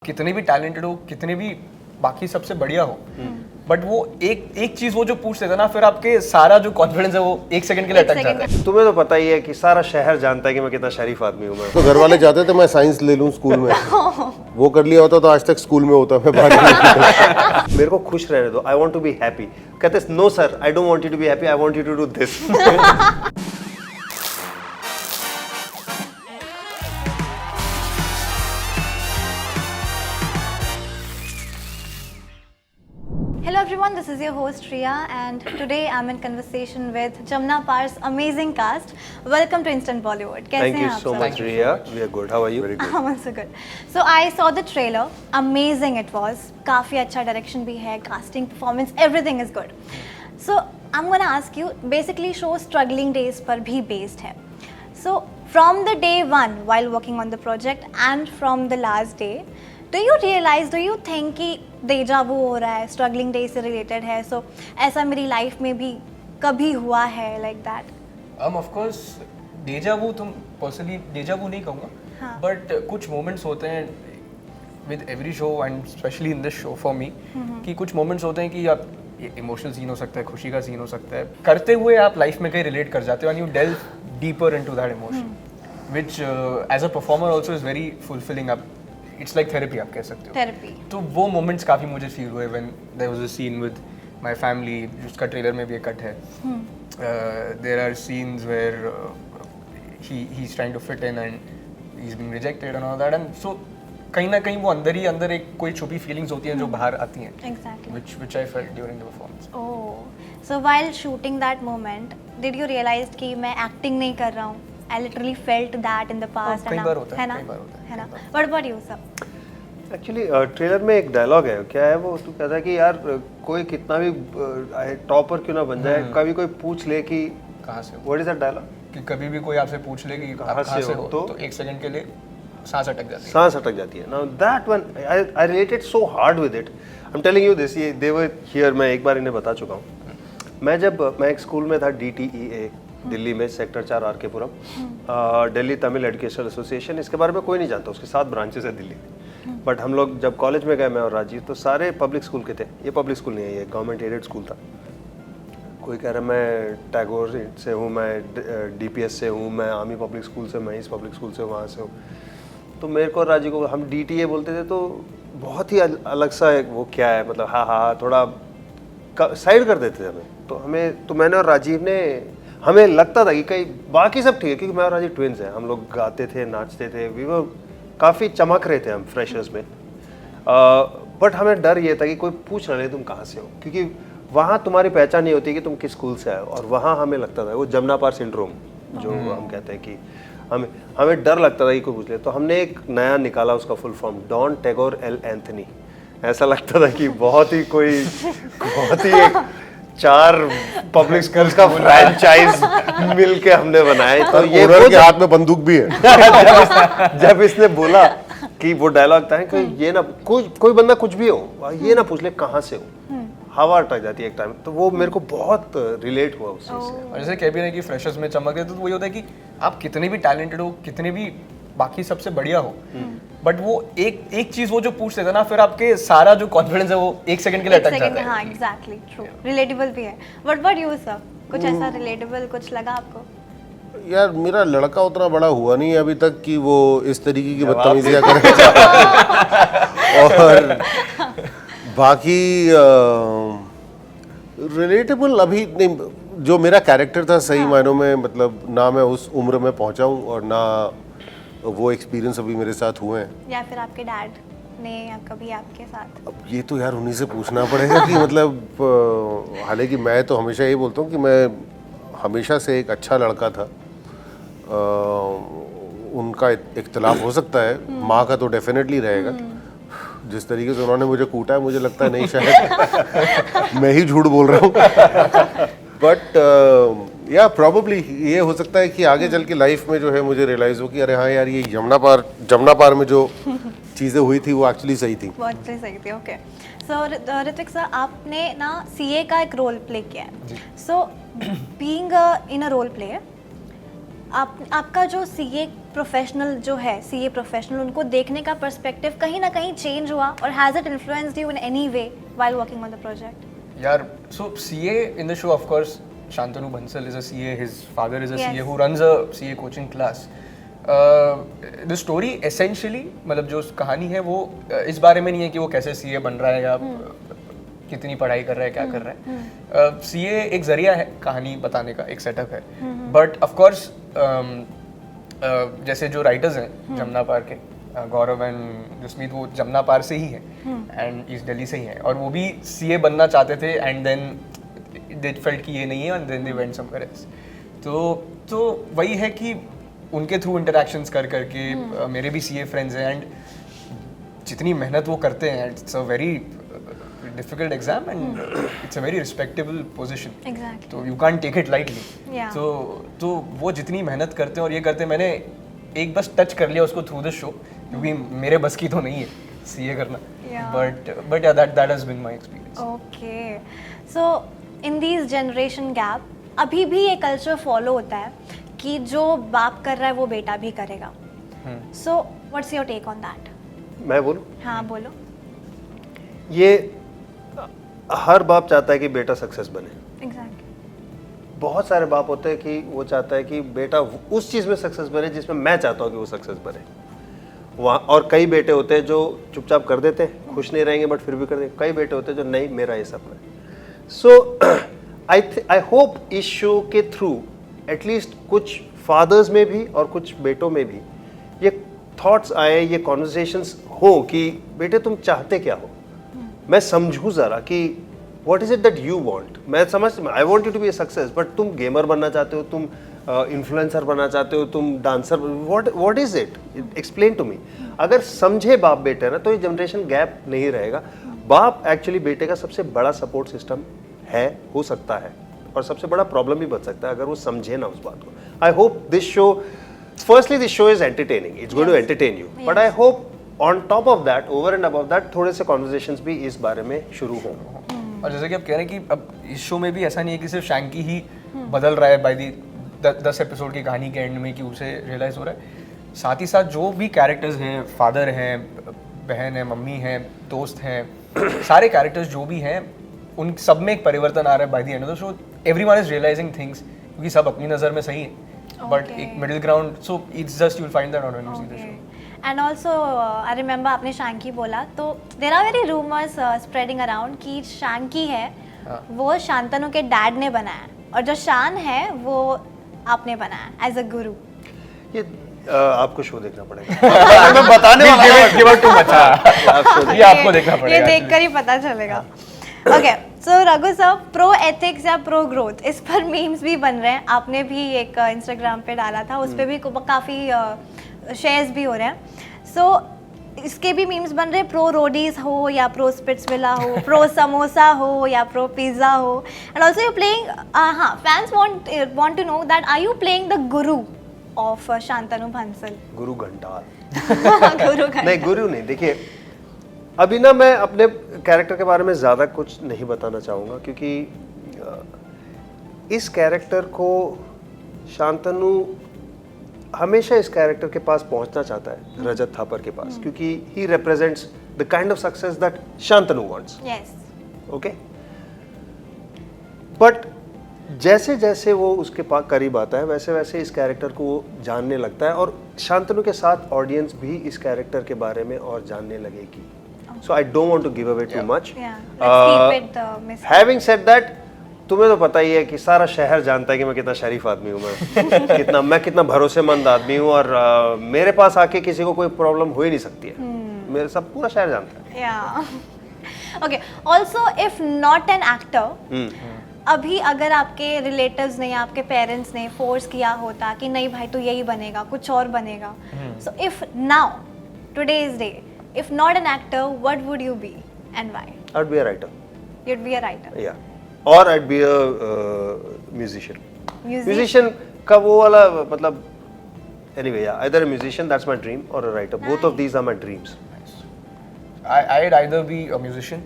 कितने भी टैलेंटेड हो, कितने भी बाकी सबसे बढ़िया हो, बट वो एक चीज वो जो पूछ लेता ना, फिर आपके सारा जो कॉन्फिडेंस है वो एक सेकंड के लिए अटक जाता है। तुम्हें तो पता ही है कि सारा शहर जानता है कि मैं कितना शरीफ आदमी हूँ। मैं तो घर वाले चाहते थे मैं साइंस ले लूं स्कूल में, वो कर लिया होता तो आज तक स्कूल में होता मैं बाहर नहीं। मेरे को खुश रहने दो, I want to be happy. कहते no sir, I don't want you to be happy, I want you to do this. Hello everyone, this is your host Riya and today I'm in conversation with Jamna Par's amazing cast. Welcome to Instant Bollywood. कैसे Thank हैं you आप so सब? much, Riya. We are good. How are you? Very good. I'm also good. So I saw the trailer. Amazing it was. काफी अच्छा direction भी है, casting, performance, everything is good. So I'm gonna ask you. Basically, show struggling days पर भी based है. So from the day one while working on the project and from the last day, do you think कि डेजा वू हो रहा है, struggling day से related है, सो ऐसा मेरी लाइफ में भी कभी हुआ है लाइक दैट? ऑफ कोर्स डेजा वू, तुम पर्सनली डेजा वू नहीं कहूँगा, हाँ. बट कुछ मोमेंट्स होते हैं with every show and specially in this show for me, कि कुछ मोमेंट्स होते हैं कि आप इमोशनल सीन हो सकता है, खुशी का सीन हो सकता है, करते हुए आप लाइफ में कहीं रिलेट कर जाते हो and you delve deeper into that emotion, which as a performer also is very fulfilling. आप इट्स लाइक थेरेपी, आप कह सकते हो। थेरेपी। तो वो मोमेंट्स काफ़ी मुझे फील हुए when there was a scene with my family, जिसका ट्रेलर में भी एक कट है। There are scenes where he is trying to fit in and he is being rejected and all that, and so कहीं ना कहीं वो अंदर ही अंदर एक कोई छुपी फीलिंग्स होती हैं जो बाहर आती हैं, Exactly. which I felt during the performance. Oh, so while shooting that moment, did you realize कि मैं एक्टिंग नहीं कर रहा हूँ? I literally felt that in the past. कई बार होता है, है ना? कई बार होता है, है ना? कई बार। What about you, sir? Actually trailer में एक डायलॉग है, क्या है वो? तू कहता है कि यार कोई कितना भी टॉपर क्यों ना बन जाए, कभी कोई पूछ ले कि कहाँ से हो, व्हाट इज दैट डायलॉग, कि कभी भी कोई आपसे पूछ ले कि आप कहाँ से हो, तो एक सेकंड के लिए सांस अटक जाती है। सांस अटक जाती है। Now that one I related so hard with it. I am telling you this, ये दे वर हियर, मैं एक बार इन्हें बता चुका हूँ। मैं एक स्कूल में था, DTEA दिल्ली में, सेक्टर 4 आर के पुरम, दिल्ली तमिल एजुकेशनल एसोसिएशन। इसके बारे में कोई नहीं जानता, उसके 7 ब्रांचेस है दिल्ली। बट हम लोग जब कॉलेज में गए, मैं और राजीव, तो सारे पब्लिक स्कूल के थे। ये पब्लिक स्कूल नहीं है, ये गवर्नमेंट एडेड स्कूल था। कोई कह रहा मैं टैगोर से हूँ, मैं DPS से हूँ, मैं आर्मी पब्लिक स्कूल से, मैं इस पब्लिक स्कूल से, वहाँ से हूँ। तो मेरे को और राजीव को, हम DTA बोलते थे, तो बहुत ही अलग सा एक वो क्या है, मतलब हाँ थोड़ा साइड कर देते थे हमें। तो मैंने और राजीव ने, हमें लगता था कि कहीं बाकी सब ठीक है, क्योंकि मैं और राजीव ट्विन्स हैं, हम लोग गाते थे, नाचते थे, वी वो काफ़ी चमक रहे थे हम फ्रेशर्स में। बट हमें डर ये था कि कोई पूछ ना ले तुम कहाँ से हो, क्योंकि वहाँ तुम्हारी पहचान नहीं होती कि तुम किस स्कूल से आए हो। और वहाँ हमें लगता था वो जमुना पार सिंड्रोम जो हम कहते हैं कि हमें डर लगता था कि कोई पूछ ले। तो हमने एक नया निकाला उसका full form, Don Tagore L Anthony. ऐसा लगता था कि बहुत ही एक 4 पब्लिक स्कूल्स का फ्रैंचाइज मिल के हमने बनाया। तो ये के हाथ में बंदूक भी है। जब इसने बोला कि वो डायलॉग था कि ये ना कोई बंदा कुछ भी हो, ये ना पूछ ले कहाँ से हो, हवा अटक जाती है एक टाइम। तो वो मेरे को बहुत रिलेट हुआ उस चीज से। और जैसे कह भी रहे कि फ्रेशर्स में चमक रहे, तो वही होता है कि आप कितने भी टैलेंटेड हो, कितने भी बाकी सबसे बढ़िया हो, बट वो एक चीज वो जो पूछ लेता ना, फिर आपके सारा जो कॉन्फिडेंस है वो एक सेकंड के लिए अटक जाता है। हाँ, एग्जैक्टली, ट्रू, रिलेटेबल भी है। What about you, sir? कुछ ऐसा रिलेटेबल कुछ लगा आपको? यार मेरा लड़का उतना बड़ा हुआ नहीं है अभी तक कि वो इस तरीके की बदतमीजियां करे। और बाकी रिलेटेबल अभी नहीं, जो मेरा कैरेक्टर था सही मायनों में, मतलब ना मैं उस उम्र में पहुंचा हूँ और ना वो एक्सपीरियंस अभी मेरे साथ हुए हैं। या फिर आपके डैड ने या कभी आपके साथ? अब ये तो यार उन्हीं से पूछना पड़ेगा कि मतलब हालांकि मैं तो हमेशा ये बोलता हूँ कि मैं हमेशा से एक अच्छा लड़का था। उनका इख्तिलाफ हो सकता है, माँ का तो डेफिनेटली रहेगा। जिस तरीके से उन्होंने मुझे कूटा है, मुझे लगता है नहीं, शायद मैं ही झूठ बोल रहा हूँ। बट या प्रॉबली ये हो सकता है कि आगे चल के लाइफ में जो है मुझे रियलाइज हो कि अरे हाँ यार, ये जमुना पार में जो चीज़ें हुई थी वो एक्चुअली सही थी। बहुत सही थी। ओके, सो ऋत्विक सर, आपने ना CA का एक रोल प्ले किया है। So being in a role play, आपका जो सीए प्रोफेशनल जो है, सीए प्रोफेशनल, उनको देखने का पर्सपेक्टिव कहीं ना कहीं चेंज हुआ, और has it influenced you in any way while working on the project? यार, so CA in the show, of course, Shantanu Bansal is a CA. His father is a Yes. CA who runs a CA coaching class. The story essentially, मतलब जो कहानी है वो इस बारे में नहीं है कि वो कैसे CA बन रहा है या कितनी पढ़ाई कर रहा है, क्या कर रहा है. CA एक जरिया है कहानी बताने का, एक सेटअप है. बट ऑफ कोर्स जैसे जो राइटर्स हैं जमुना पार के, गौरव एंड जसमीत, वो जमुना पार से ही है एंड ईस्ट दिल्ली से ही है, और वो भी CA बनना चाहते थे एंड देन दे फेल्ट कि ये नहीं है and then they went somewhere else. तो वही है कि उनके थ्रू इंटरेक्शंस कर करके मेरे भी CA फ्रेंड्स हैं, एंड जितनी मेहनत वो करते हैं, it's a very difficult exam and it's a very respectable position. Exactly. तो you can't take it lightly. Yeah. तो वो जितनी मेहनत करते हैं और ये करते हैं, मैंने एक बस टच कर लिया उसको थ्रू द शो, क्योंकि मेरे बस की तो नहीं है CA करना. Yeah. But yeah that has been my experience. Okay, so in these generation gap अभी भी ये कल्चर फॉलो होता है कि जो बाप कर रहा है वो बेटा भी करेगा. So what's your take on that? मैं बोलूं, हाँ बोलो. ये हर बाप चाहता है कि बेटा सक्सेस बने. एग्जैक्टली. बहुत सारे बाप होते हैं कि वो चाहता है कि बेटा उस चीज़ में सक्सेस बने जिसमें मैं चाहता हूँ कि वो सक्सेस बने. वहाँ और कई बेटे होते हैं जो चुपचाप कर देते हैं, खुश नहीं रहेंगे बट फिर भी कर देंगे. कई बेटे होते हैं जो नहीं, मेरा ये सपना है. सो आई होप इस शो के थ्रू एटलीस्ट कुछ फादर्स में भी और कुछ बेटों में भी ये थॉट्स आए, ये कॉन्वर्सेशंस हो कि बेटे तुम चाहते क्या हो. मैं समझूं ज़रा कि what is it that you want. मैं समझ, I want you to be a success, but तुम गेमर बनना चाहते हो, तुम इन्फ्लुएंसर बनना चाहते हो, तुम dancer, what is it, explain to me. अगर समझे बाप बेटे ना तो ये जनरेशन गैप नहीं रहेगा. बाप एक्चुअली बेटे का सबसे बड़ा सपोर्ट सिस्टम है, हो सकता है, और सबसे बड़ा प्रॉब्लम भी बच सकता है अगर वो समझे ना उस बात को. I hope this show, firstly this show is entertaining, it's going to entertain you, but I hope on top of that, over and above that, थोड़े से कॉन्वर्सेशंस भी इस बारे में शुरू हों. और जैसे कि आप कह रहे हैं कि अब इस शो में भी ऐसा नहीं है कि सिर्फ शैंकी ही बदल रहा है बाय दी 10 एपिसोड की कहानी के एंड में कि उसे रियलाइज हो रहा है. साथ ही साथ जो भी कैरेक्टर्स हैं, फादर हैं, बहन है, मम्मी है, दोस्त हैं, सारे कैरेक्टर्स जो भी हैं, उन सब में एक परिवर्तन आ रहा है by the end of the show. Everyone is realizing things, क्योंकि सब अपनी नज़र में सही है, बट एक middle ground, so it's just you will find that when you see the show. And also I remember आपने शैंकी बोला, तो there are very rumours spreading around कि शैंकी है वो शांतनु के डैड ने बनाया, और जो शान है वो आपने बनाया एज अ गुरु. ये आपको शो देखना पड़ेगा. मैं बताने वाला ये आपको देखना पड़ेगा, ये देखकर ही पता चलेगा. ओके, सो रघु सर, प्रो एथिक्स या प्रो ग्रोथ, इस पर मीम्स भी बन रहे हैं. आपने भी एक इंस्टाग्राम पे डाला था, उस पर भी काफ़ी शेयर्स भी हो रहे हैं. सो इसके भी मीम्स बन रहे हैं, प्रो रोडीज हो या प्रो स्पिट्सविला हो, प्रो समोसा हो या प्रो पिज्ज़ा हो. एंड ऑल्सो यू प्लेइंग, हाँ, fans want to know that are you playing the guru of Shantanu Bhansal? Guru Ghantal. गुरु नहीं, गुरु नहीं. देखिए, अभी ना मैं अपने कैरेक्टर के बारे में ज़्यादा कुछ नहीं बताना चाहूँगा, क्योंकि इस कैरेक्टर को शांतनु हमेशा इस कैरेक्टर के पास पहुंचना चाहता है, रजत थापर के पास, क्योंकि ही represents the kind of success that Shantanu wants. Yes. Okay, but जैसे जैसे वो उसके पास करीब आता है, वैसे वैसे इस कैरेक्टर को वो जानने लगता है, और शांतनु के साथ ऑडियंस भी इस कैरेक्टर के बारे में और जानने लगेगी. So I don't want to give away too much. Having said that, तुम्हें तो पता ही है कि सारा शहर जानता है कि मैं कितना शरीफ आदमी हूँ, मैं कितना भरोसेमंद आदमी हूँ, और मेरे पास आके किसी को कोई प्रॉब्लम हो ही नहीं सकती है. मेरे सब पूरा शहर जानता है. या okay, also if not an actor, अभी अगर आपके रिलेटिव्स ने, आपके पेरेंट्स ने फोर्स किया होता कि नहीं भाई तू यही बनेगा, कुछ और बनेगा, so if now today's day, if not an actor, what would you be and why? I would be a writer. You would be a writer? Yeah, और I'd be a musician. Musician का वो वाला मतलब, anyway, yeah, either a musician, that's my dream, or a writer. Both of these are my dreams. I'd either be a musician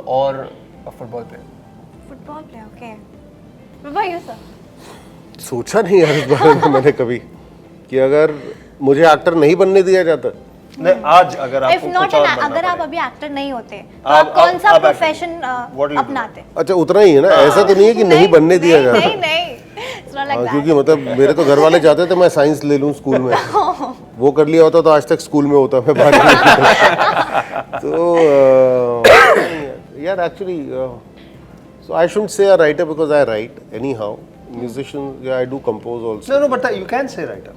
or a football player. Football player, okay. What about you, sir? सोचा नहीं यार इस बारे में मैंने कभी कि अगर मुझे एक्टर नहीं बनने दिया जाता नहीं, आज अगर इफ आपको नॉट कुछ और बनना अगर आप पड़े। अभी एक्टर नहीं होते तो आप कौन सा आप actor- profession What will you do? अपनाते? अच्छा उतना ही है ना ऐसा तो नहीं है कि नहीं बनने दिया जाता नहीं नहीं It's not like हाँ, that. क्योंकि मतलब मेरे तो घर वाले चाहते थे मैं साइंस ले लूं स्कूल में वो कर लिया होता तो आज तक स्कूल में होता मैं बाहर नहीं। तो यार एक्चुअली सो आई शुडंट से a writer because I right any how musician I do compose also No, but you can say writer.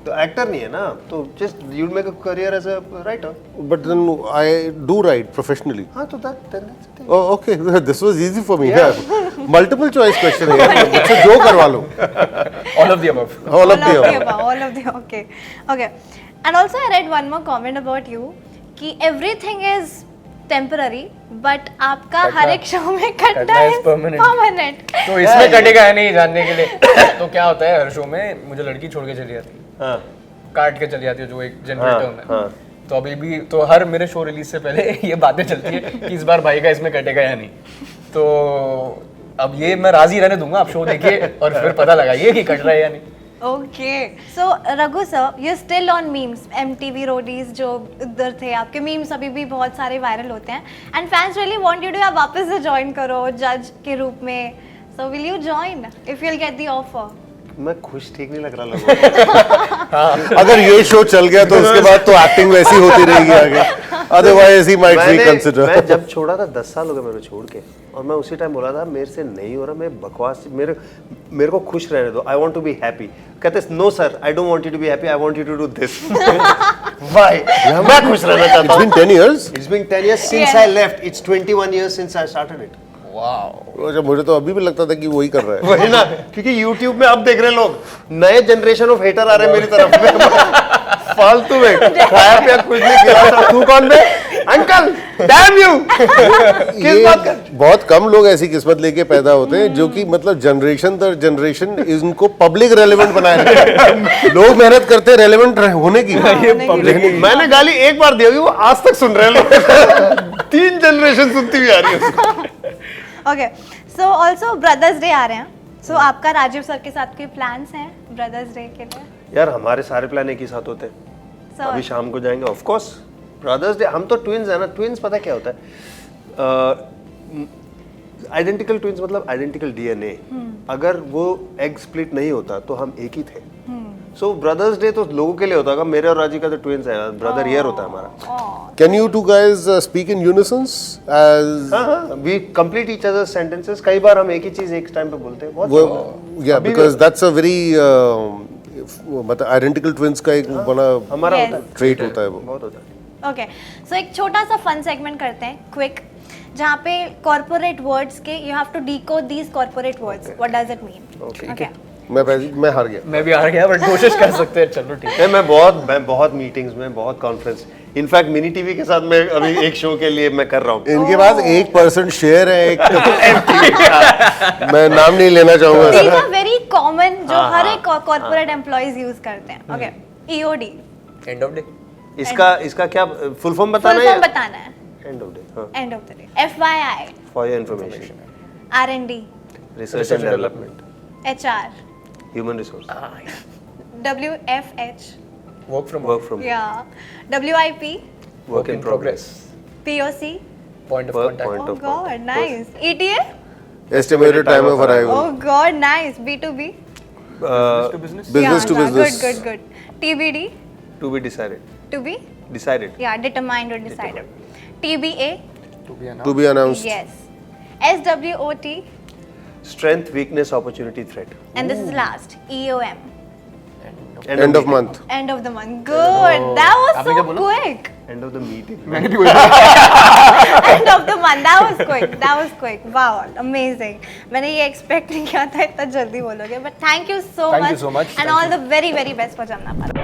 तो एक्टर नहीं है ना, तो just you'll make a career as a writer. But then I do write professionally हाँ तो that's the thing. Oh, okay. This was easy for me. Yeah. Multiple choice question है यार मुझसे जो करवा लो All of the above. all of the above. all of the okay okay and also I read one more comment about you कि everything is temporary but आपका हर एक show में कटना कटना is is permanent. permanent. तो इसमें कटेगा है नहीं जानने के लिए। तो क्या होता है हर शो में मुझे लड़की छोड़ के चली जाती है, हाँ काट के चली जाती है जो एक जनरल टर्म है। हाँ। तो अभी भी तो हर मेरे शो रिलीज से पहले ये बातें चलती है कि इस बार भाई का इसमें कटेगा या नहीं। तो अब ये मैं राजी रहने दूंगा, आप शो देखिए और फिर पता लगाइए कि कट रहा है या नहीं। Okay, so Raghu sir, you're still on memes. MTV Roadies जो उधर थे, आपके memes अभी भी बहुत सारे वायरल होते हैं. And fans really want you to आप वापस से join करो जज के रूप में. So will you join if you'll get the offer? मैं खुश ठीक नहीं लग रहा लोगों अगर ये शो चल गया तो उसके बाद तो एक्टिंग वैसी होती रहेगी आगे अदरवाइज ही माइट मैं रिकंसिडर जब छोड़ा था 10 साल हो गए मेरे छोड़ के, और मैं उसी टाइम बोला था मेरे से नहीं हो रहा, मैं बकवास मेरे को खुश रहने दो, I want to be happy. कहते no sir I don't want you to be happy, I want you to do this. Why? मैं खुश रहना चाहता हूं। It's been 10 years It's been 10 years since Yeah. I left. It's 21 years since I started it. Wow. अच्छा मुझे तो अभी भी लगता था कि वही कर रहा है वही ना, क्योंकि YouTube में अब देख रहे लोग नए जनरेशन ऑफ हेटर आ रहे हैं मेरी तरफ। फालतू में खाया पिया कुछ नहीं खिलाता, तू कौन बे? Uncle damn you. किस बात का? बहुत कम लोग ऐसी किस्मत लेके पैदा होते हैं जो कि मतलब जनरेशन दर जनरेशन इनको पब्लिक रेलेवेंट बनाए रखते हैं। लोग मेहनत करते हैं रेलेवेंट होने की लेकिन मैंने गाली एक बार दी होगी, वो आज तक सुन रहे हैं लोग। 3 जनरेशन सुनती हुई आ रही है उसको। Okay, so also Brothers Day आ रहे हैं. So आपका राजीव सर के साथ कोई plans हैं Brothers Day के लिए? यार हमारे सारे प्लान एक ही साथ होते हैं। So अभी शाम को जाएंगे ऑफ कोर्स ब्रदर्स डे। हम तो ट्विंस है ना, ट्विंस पता क्या होता है? आइडेंटिकल ट्विंस मतलब आइडेंटिकल डीएनए। अगर वो एग स्प्लिट नहीं होता तो हम एक ही थे। सो ब्रदर्स डे तो लोगों के लिए होता होगा, मेरे और राजी का तो ट्विंस है, ब्रदर ईयर होता है हमारा। Can you two guys speak in unisons as हाँ, we complete each other sentences. कई बार हम एक ही चीज एक टाइम पे बोलते हैं। बहुत या बिकॉज दैट्स अ वेरी मतलब आइडेंटिकल ट्विंस का एक बड़ा हमारा Yes. होता है, ट्रेट होता है वो बहुत होता है। okay, so एक छोटा सा fun segment करते हैं quick, जहाँ पे corporate words के you have to decode these corporate words. What does it mean? Okay. मैं हार गया मैं भी आ गया बट कोशिश कर सकते हैं, चलो ठीक है। नहीं, मैं बहुत मीटिंग्स में, बहुत कॉन्फ्रेंस, इनफैक्ट मिनी टीवी के साथ मैं अभी एक शो के लिए मैं कर रहा हूँ। इनके पास 1% शेयर है एक मैं नाम नहीं लेना चाहूंगा These are very common जो हर एक corporate employees use करते हैं. Okay. EOD. End of day. इसका क्या फुल फॉर्म बताना Full है? form बताना है. End of day. हाँ, End of the day. FYI. For your information, R&D. Research and development, HR. Human resource, WFH. Work from work from, Yeah. WIP. Work in progress, POC. Point of Work contact. point. Oh of God, contact. nice. ETA. Estimated time of arrival Oh God, nice. B2B. To business. Business to business Good. TBD. To be decided, To be. Decided, Yeah, determined or decided. TBA. To be announced Yes. SWOT. Strength weakness opportunity threat, And this is last. EOM. End of month End of the month. Good. That was आपने क्या so बोला? quick. And of the meeting. मैंने भी वही End of the month. That was quick. That was quick. Wow, amazing. मैंने ये expect नहीं किया था इतना जल्दी बोलोगे. But thank you so Thank much. you so much. And Thank all the very, very best for Jamna Park.